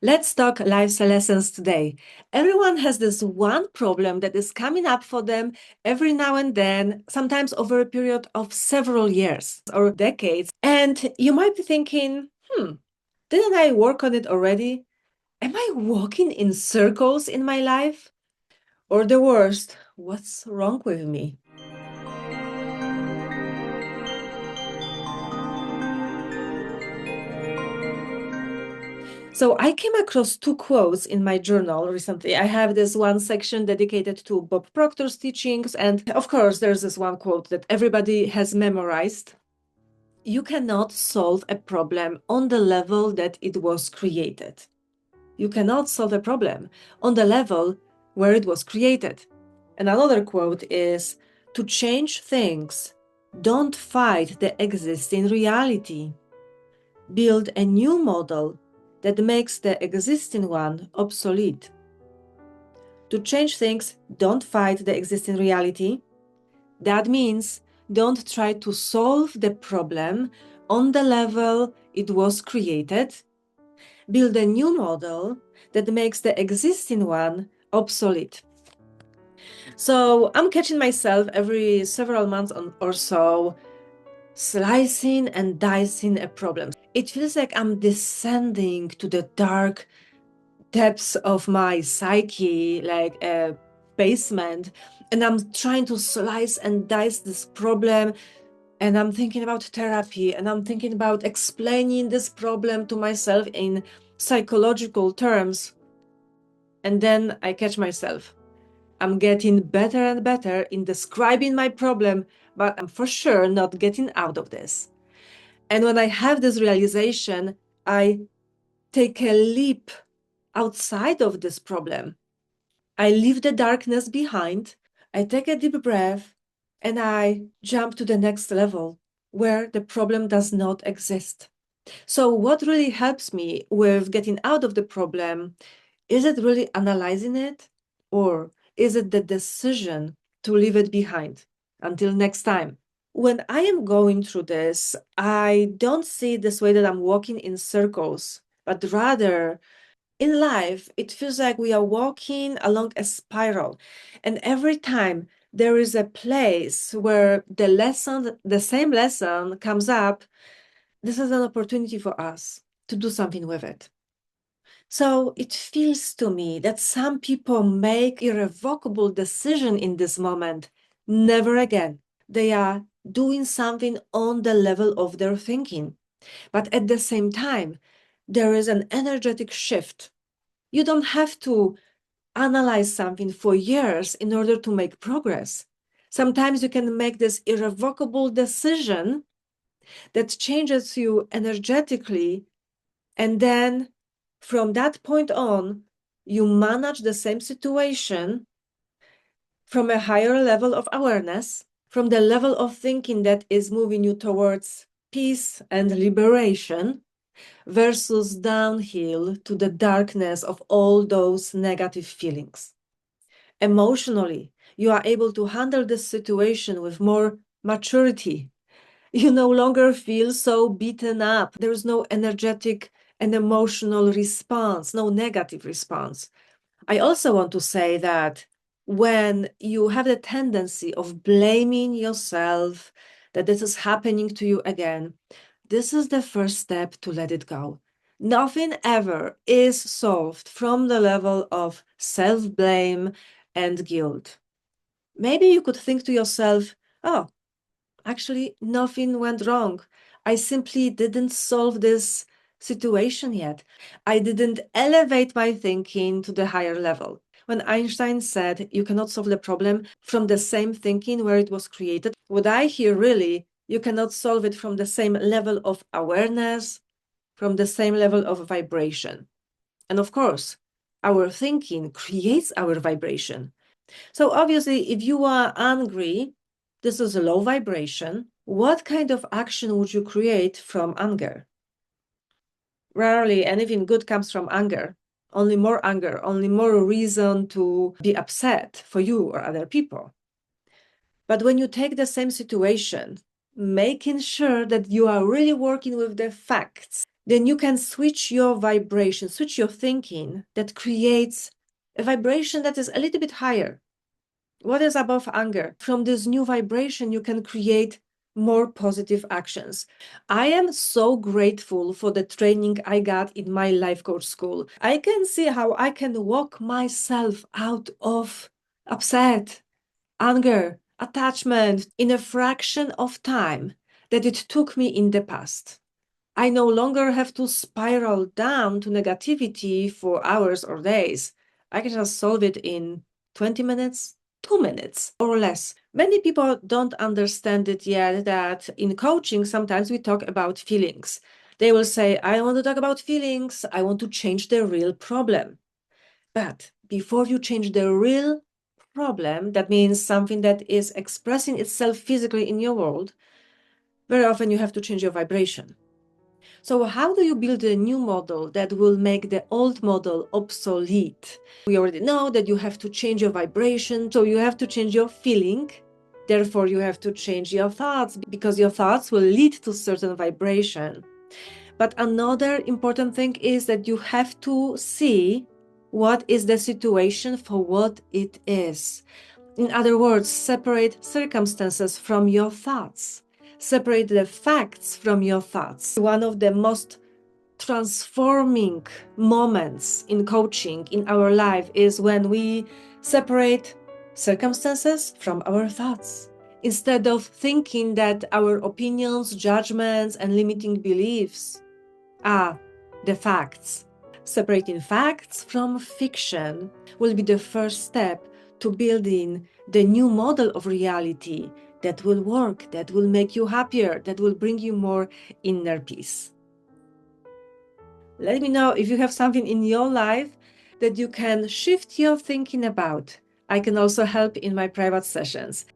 Let's talk life's lessons today. Everyone has this one problem that is coming up for them every now and then, sometimes over a period of several years or decades. And you might be thinking, didn't I work on it already? Am I walking in circles in my life? Or the worst, what's wrong with me? So I came across two quotes in my journal recently. I have this one section dedicated to Bob Proctor's teachings. And of course, there's this one quote that everybody has memorized. You cannot solve a problem on the level that it was created. You cannot solve a problem on the level where it was created. And another quote is, to change things, don't fight the existing reality. Build a new model that makes the existing one obsolete. To change things, don't fight the existing reality. That means don't try to solve the problem on the level it was created. Build a new model that makes the existing one obsolete. So I'm catching myself every several months or so slicing and dicing a problem. It feels like I'm descending to the dark depths of my psyche, like a basement, and I'm trying to slice and dice this problem. And I'm thinking about therapy, and I'm thinking about explaining this problem to myself in psychological terms. And then I catch myself. I'm getting better and better in describing my problem, but I'm for sure not getting out of this. And when I have this realization, I take a leap outside of this problem. I leave the darkness behind, I take a deep breath, and I jump to the next level where the problem does not exist. So, what really helps me with getting out of the problem, is it really analyzing it, or is it the decision to leave it behind until next time? When I am going through this, I don't see it this way that I'm walking in circles, but rather in life, it feels like we are walking along a spiral. And every time there is a place where the same lesson comes up, this is an opportunity for us to do something with it. So it feels to me that some people make irrevocable decision in this moment. Never again. They are doing something on the level of their thinking. But at the same time, there is an energetic shift. You don't have to analyze something for years in order to make progress. Sometimes you can make this irrevocable decision that changes you energetically, and then from that point on, you manage the same situation from a higher level of awareness, from the level of thinking that is moving you towards peace and liberation, versus downhill to the darkness of all those negative feelings. Emotionally, you are able to handle this situation with more maturity. You no longer feel so beaten up. There is no energetic and emotional response, no negative response. I also want to say that when you have the tendency of blaming yourself that this is happening to you again, this is the first step to let it go. Nothing ever is solved from the level of self-blame and guilt. Maybe you could think to yourself, oh, actually, nothing went wrong. I simply didn't solve this situation yet. I didn't elevate my thinking to the higher level. When Einstein said you cannot solve the problem from the same thinking where it was created, would I hear really you cannot solve it from the same level of awareness, from the same level of vibration? And of course, our thinking creates our vibration. So obviously, if you are angry, this is a low vibration. What kind of action would you create from anger? Rarely anything good comes from anger. Only more reason to be upset for you or other people. But when you take the same situation, making sure that you are really working with the facts, then you can switch your vibration, switch your thinking that creates a vibration that is a little bit higher. What is above anger? From this new vibration, you can create more positive actions. I am so grateful for the training I got in my life coach school. I can see how I can walk myself out of upset, anger, attachment in a fraction of time that it took me in the past. I no longer have to spiral down to negativity for hours or days. I can just solve it in 20 minutes, 2 minutes or less. Many people don't understand it yet that in coaching, sometimes we talk about feelings. They will say, I want to talk about feelings. I want to change the real problem. But before you change the real problem, that means something that is expressing itself physically in your world, very often you have to change your vibration. So how do you build a new model that will make the old model obsolete? We already know that you have to change your vibration, so you have to change your feeling. Therefore, you have to change your thoughts because your thoughts will lead to certain vibration. But another important thing is that you have to see what is the situation for what it is. In other words, separate circumstances from your thoughts. Separate the facts from your thoughts. One of the most transforming moments in coaching in our life is when we separate circumstances from our thoughts. Instead of thinking that our opinions, judgments, and limiting beliefs are the facts. Separating facts from fiction will be the first step to building the new model of reality that will work, that will make you happier, that will bring you more inner peace. Let me know if you have something in your life that you can shift your thinking about. I can also help in my private sessions.